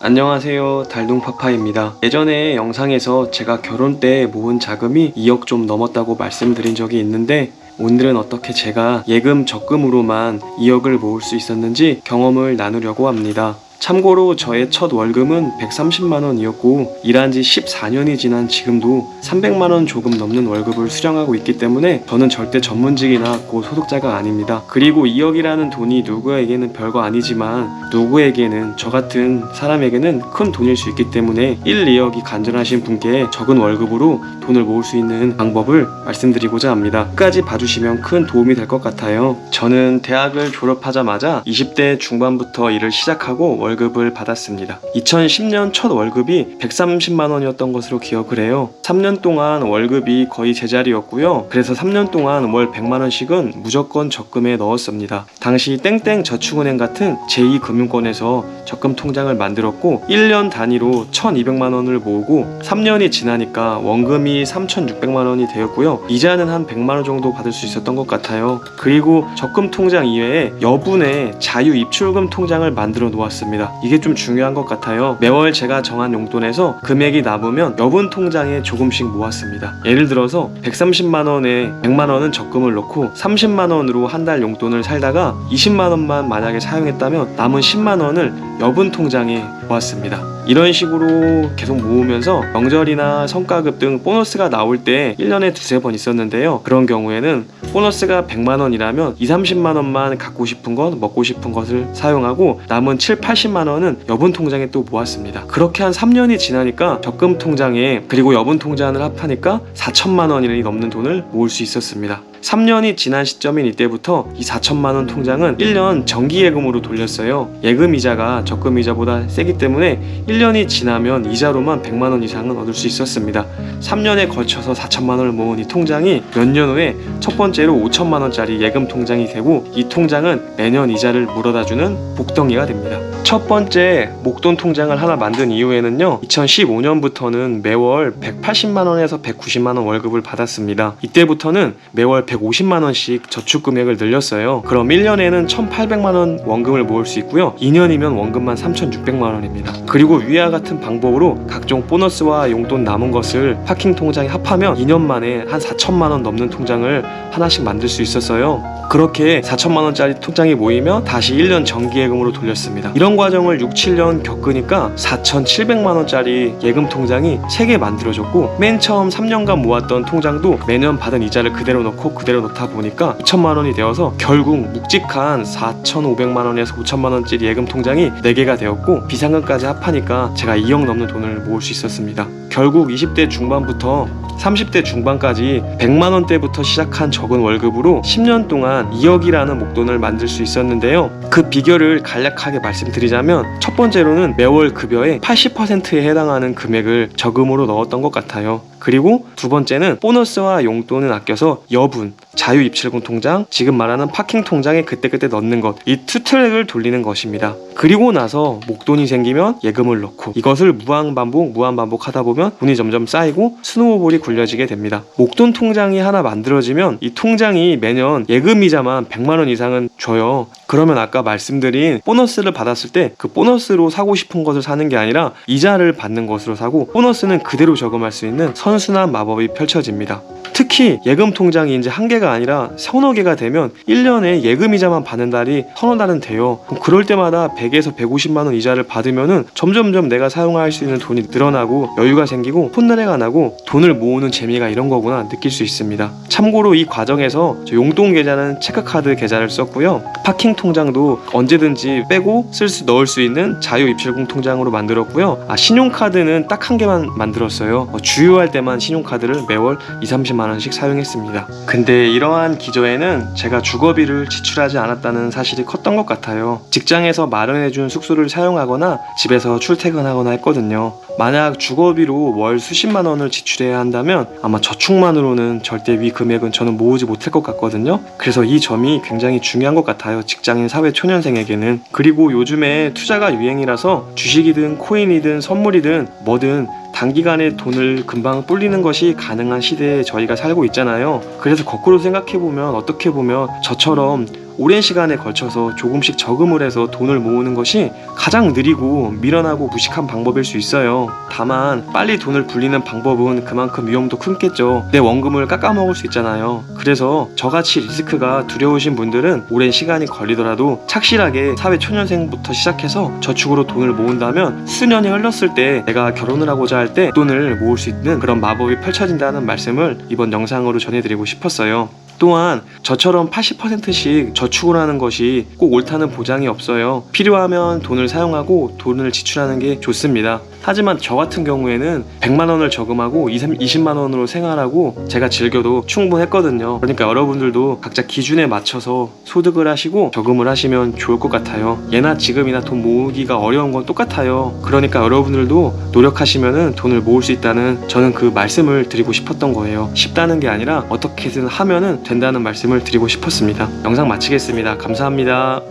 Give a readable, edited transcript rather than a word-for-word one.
안녕하세요, 달둥파파입니다. 예전에 영상에서 제가 결혼 때 모은 자금이 2억 좀 넘었다고 말씀드린 적이 있는데, 오늘은 어떻게 제가 예금 적금으로만 2억을 모을 수 있었는지 경험을 나누려고 합니다. 참고로 저의 첫 월급은 130만원이었고 일한 지 14년이 지난 지금도 300만원 조금 넘는 월급을 수령하고 있기 때문에 저는 절대 전문직이나 고소득자가 아닙니다. 그리고 2억이라는 돈이 누구에게는 별거 아니지만 누구에게는, 저 같은 사람에게는 큰 돈일 수 있기 때문에 1, 2억이 간절하신 분께 적은 월급으로 돈을 모을 수 있는 방법을 말씀드리고자 합니다. 끝까지 봐주시면 큰 도움이 될 것 같아요. 저는 대학을 졸업하자마자 20대 중반부터 일을 시작하고 월급을 받았습니다. 2010년 첫 월급이 130만원이었던 것으로 기억을 해요. 3년 동안 월급이 거의 제자리였고요. 그래서 3년 동안 월 100만원씩은 무조건 적금에 넣었습니다. 당시 땡땡 저축은행 같은 제2금융권에서 적금 통장을 만들었고 1년 단위로 1200만원을 모으고 3년이 지나니까 원금이 3600만원이 되었고요. 이자는 한 100만원 정도 받을 수 있었던 것 같아요. 그리고 적금 통장 이외에 여분의 자유 입출금 통장을 만들어 놓았습니다. 이게 좀 중요한 것 같아요. 매월 제가 정한 용돈에서 금액이 남으면 여분 통장에 조금씩 모았습니다. 예를 들어서 130만원에 100만원은 적금을 넣고 30만원으로 한 달 용돈을 살다가 20만원만 만약에 사용했다면 남은 10만원을 여분 통장에 모았습니다. 이런 식으로 계속 모으면서 명절이나 성과급 등 보너스가 나올 때 1년에 두세 번 있었는데요. 그런 경우에는 보너스가 100만원이라면 2, 30만원만 갖고 싶은 것, 먹고 싶은 것을 사용하고 남은 7, 80만원은 여분 통장에 또 모았습니다. 그렇게 한 3년이 지나니까 적금 통장에 그리고 여분 통장을 합하니까 4천만원이 넘는 돈을 모을 수 있었습니다. 3년이 지난 시점인 이때부터 이 4천만원 통장은 1년 정기예금으로 돌렸어요. 예금이자가 적금이자보다 세기 때문에 1년이 지나면 이자로만 100만원 이상은 얻을 수 있었습니다. 3년에 걸쳐서 4천만원을 모은 이 통장이 몇 년 후에 첫 번째로 5천만원짜리 예금 통장이 되고 이 통장은 매년 이자를 물어다주는 복덩이가 됩니다. 첫 번째 목돈 통장을 하나 만든 이후에는요, 2015년부터는 매월 180만원에서 190만원 월급을 받았습니다. 이때부터는 매월 150만원씩 저축 금액을 늘렸어요. 그럼 1년에는 1800만원 원금을 모을 수 있고요. 2년이면 원금만 3600만원입니다. 그리고 위와 같은 방법으로 각종 보너스와 용돈 남은 것을 파킹 통장에 합하면 2년 만에 한 4천만원 넘는 통장을 하나씩 만들 수 있었어요. 그렇게 4천만원짜리 통장이 모이면 다시 1년 정기예금으로 돌렸습니다. 이런 과정을 6, 7년 겪으니까 4,700만원짜리 예금 통장이 3개 만들어졌고 맨 처음 3년간 모았던 통장도 매년 받은 이자를 그대로 넣고 그대로 넣다 보니까 2천만원이 되어서 결국 묵직한 4,500만원에서 5천만원짜리 예금 통장이 4개가 되었고 비상금까지 합하니까 제가 2억 넘는 돈을 모을 수 있었습니다. 결국 20대 중반부터 30대 중반까지 100만원대부터 시작한 적은 월급으로 10년 동안 2억이라는 목돈을 만들 수 있었는데요. 그 비결을 간략하게 말씀드리자면 첫 번째로는 매월 급여의 80%에 해당하는 금액을 저금으로 넣었던 것 같아요. 그리고 두 번째는 보너스와 용돈은 아껴서 여분, 자유입출금 통장, 지금 말하는 파킹 통장에 그때그때 넣는 것, 이 투 트랙을 돌리는 것입니다. 그리고 나서 목돈이 생기면 예금을 넣고 이것을 무한반복 하다 보면 돈이 점점 쌓이고 스노우볼이 굴려지게 됩니다. 목돈 통장이 하나 만들어지면 이 통장이 매년 예금이자만 100만원 이상은 줘요. 그러면 아까 말씀드린 보너스를 받았을 때 그 보너스로 사고 싶은 것을 사는 게 아니라 이자를 받는 것으로 사고 보너스는 그대로 저금할 수 있는 선순환 마법이 펼쳐집니다. 특히 예금 통장이 이제 한 개가 아니라 서너 개가 되면 1년에 예금이자만 받는 달이 서너 달은 돼요. 그럼 그럴 때마다 100에서 150만원 이자를 받으면은 점점점 내가 사용할 수 있는 돈이 늘어나고 여유가 생기고 콧노래가 나고 돈을 모으는 재미가 이런 거구나 느낄 수 있습니다. 참고로 이 과정에서 용돈 계좌는 체크카드 계좌를 썼고요. 파킹 통장도 언제든지 빼고 넣을 수 있는 자유 입출금 통장으로 만들었고요. 신용카드는 딱 한 개만 만들었어요. 주유할 때만 신용카드를 매월 2, 30만원씩 사용했습니다. 근데 이러한 기저에는 제가 주거비를 지출하지 않았다는 사실이 컸던 것 같아요. 직장에서 마련해준 숙소를 사용하거나 집에서 출퇴근하거나 했거든요. 만약 주거비로 월 수십만 원을 지출해야 한다면 아마 저축만으로는 절대 위 금액은 저는 모으지 못할 것 같거든요. 그래서 이 점이 굉장히 중요한 것 같아요, 직장인 사회 초년생에게는. 그리고 요즘에 투자가 유행이라서 주식이든 코인이든 선물이든 뭐든 단기간에 돈을 금방 불리는 것이 가능한 시대에 저희가 살고 있잖아요. 그래서 거꾸로 생각해보면 어떻게 보면 저처럼 오랜 시간에 걸쳐서 조금씩 저금을 해서 돈을 모으는 것이 가장 느리고 미련하고 무식한 방법일 수 있어요. 다만 빨리 돈을 불리는 방법은 그만큼 위험도 크겠죠. 내 원금을 깎아먹을 수 있잖아요. 그래서 저같이 리스크가 두려우신 분들은 오랜 시간이 걸리더라도 착실하게 사회 초년생부터 시작해서 저축으로 돈을 모은다면 수년이 흘렀을 때 내가 결혼을 하고자 할 때 돈을 모을 수 있는 그런 마법이 펼쳐진다는 말씀을 이번 영상으로 전해드리고 싶었어요. 또한 저처럼 80%씩 저축을 하는 것이 꼭 옳다는 보장이 없어요. 필요하면 돈을 사용하고 돈을 지출하는 게 좋습니다. 하지만 저 같은 경우에는 100만 원을 저금하고 20만 원으로 생활하고 제가 즐겨도 충분했거든요. 그러니까 여러분들도 각자 기준에 맞춰서 소득을 하시고 저금을 하시면 좋을 것 같아요. 예나 지금이나 돈 모으기가 어려운 건 똑같아요. 그러니까 여러분들도 노력하시면 돈을 모을 수 있다는 저는 그 말씀을 드리고 싶었던 거예요. 쉽다는 게 아니라 어떻게든 하면은 된다는 말씀을 드리고 싶었습니다. 영상 마치겠습니다. 감사합니다.